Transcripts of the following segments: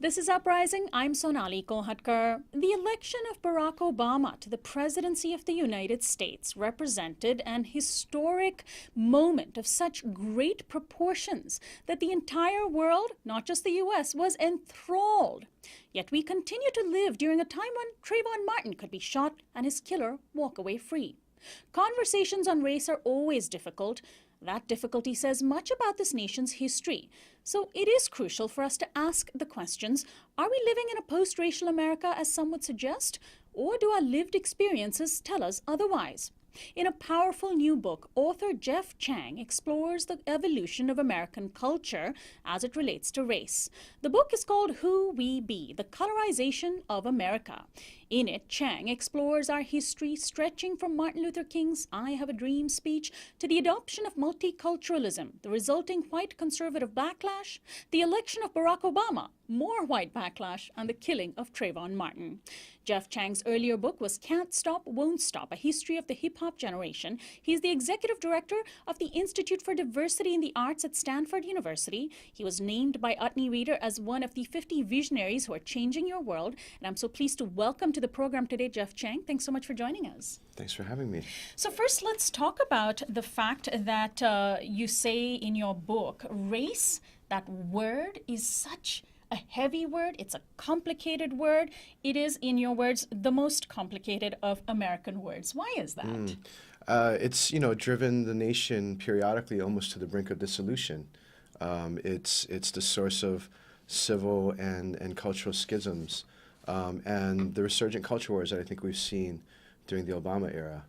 This is Uprising. I'm Sonali Kolhatkar. The election of Barack Obama to the presidency of the United States represented an historic moment of such great proportions that the entire world, not just the US, was enthralled. Yet we continue to live during a time when Trayvon Martin could be shot and his killer walk away free. Conversations on race are always difficult. That difficulty says much about this nation's history. So it is crucial for us to ask the questions, are we living in a post-racial America, as some would suggest, or do our lived experiences tell us otherwise? In a powerful new book, author Jeff Chang explores the evolution of American culture as it relates to race. The book is called Who We Be, The Colorization of America. In it, Chang explores our history stretching from Martin Luther King's I Have a Dream speech to the adoption of multiculturalism, the resulting white conservative backlash, the election of Barack Obama, more white backlash, and the killing of Trayvon Martin. Jeff Chang's earlier book was Can't Stop, Won't Stop, A History of the Hip-Hop Generation. He's the executive director of the Institute for Diversity in the Arts at Stanford University. He was named by Utne Reader as one of the 50 visionaries who are changing your world. And I'm so pleased to welcome to the program today Jeff Chang. Thanks so much for joining us. Thanks for having me. So first, let's talk about the fact that you say in your book, race, that word is such a heavy word. It's a complicated word. It is, in your words, the most complicated of American words. Why is that? It's, driven the nation periodically almost to the brink of dissolution. It's the source of civil and cultural schisms and the resurgent culture wars that I think we've seen during the Obama era.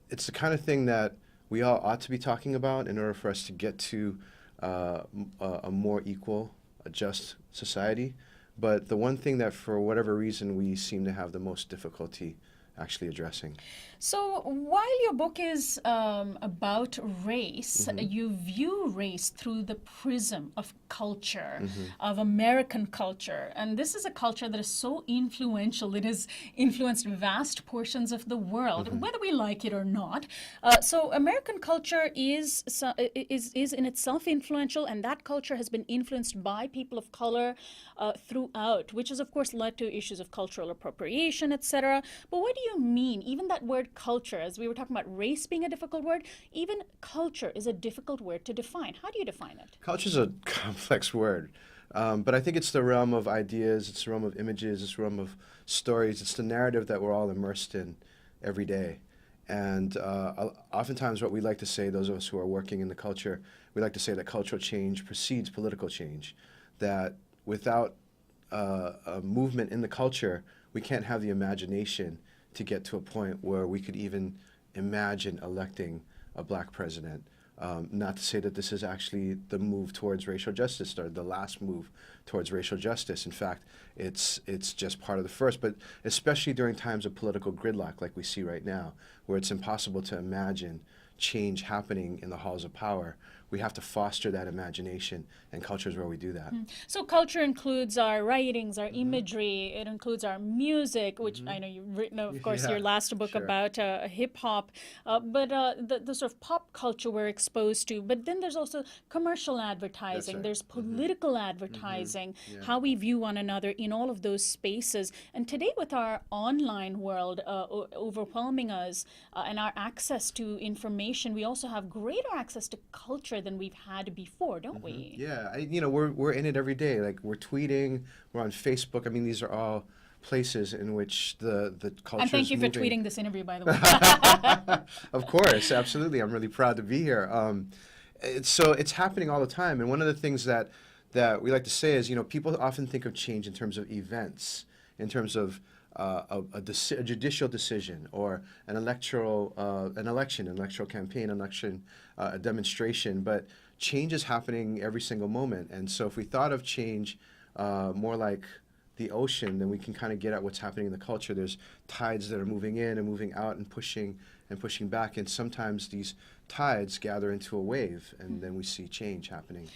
It's the kind of thing that we all ought to be talking about in order for us to get to a more equal, a just society. But the one thing that, for whatever reason, we seem to have the most difficulty actually addressing. So while your book is about race, you view race through the prism of culture, of American culture. And this is a culture that is so influential. It has influenced vast portions of the world, whether we like it or not. So American culture is in itself influential, and that culture has been influenced by people of color throughout, which has, of course, led to issues of cultural appropriation, etc. But what do you mean? Even that word culture, as we were talking about race being a difficult word, even culture is a difficult word to define. How do you define it? Culture is a complex word, but I think it's the realm of ideas, it's the realm of images, it's the realm of stories, it's the narrative that we're all immersed in every day. And oftentimes what we like to say, those of us who are working in the culture, we like to say that cultural change precedes political change, that without a movement in the culture, we can't have the imagination to get to a point where we could even imagine electing a black president. Not to say that this is actually the move towards racial justice, or the last move towards racial justice. In fact, it's just part of the first, but especially during times of political gridlock like we see right now, where it's impossible to imagine change happening in the halls of power. We have to foster that imagination, and culture is where we do that. So culture includes our writings, our imagery, it includes our music, which I know you've written, of course, your last book about hip-hop, but the sort of pop culture we're exposed to. But then there's also commercial advertising, right. there's political advertising, how we view one another in all of those spaces. And today, with our online world overwhelming us and our access to information, we also have greater access to culture than we've had before, don't we? Yeah, we're in it every day. Like, we're tweeting, we're on Facebook. I mean, these are all places in which the culture And thank is you moving. for tweeting this interview, by the way. Of course, absolutely. I'm really proud to be here. So it's happening all the time. And one of the things that we like to say is, people often think of change in terms of events, in terms of a judicial decision, or an election, an electoral campaign, a demonstration. But change is happening every single moment. And so if we thought of change more like the ocean, then we can kind of get at what's happening in the culture. There's tides that are moving in and moving out and pushing back. And sometimes these tides gather into a wave, and then we see change happening.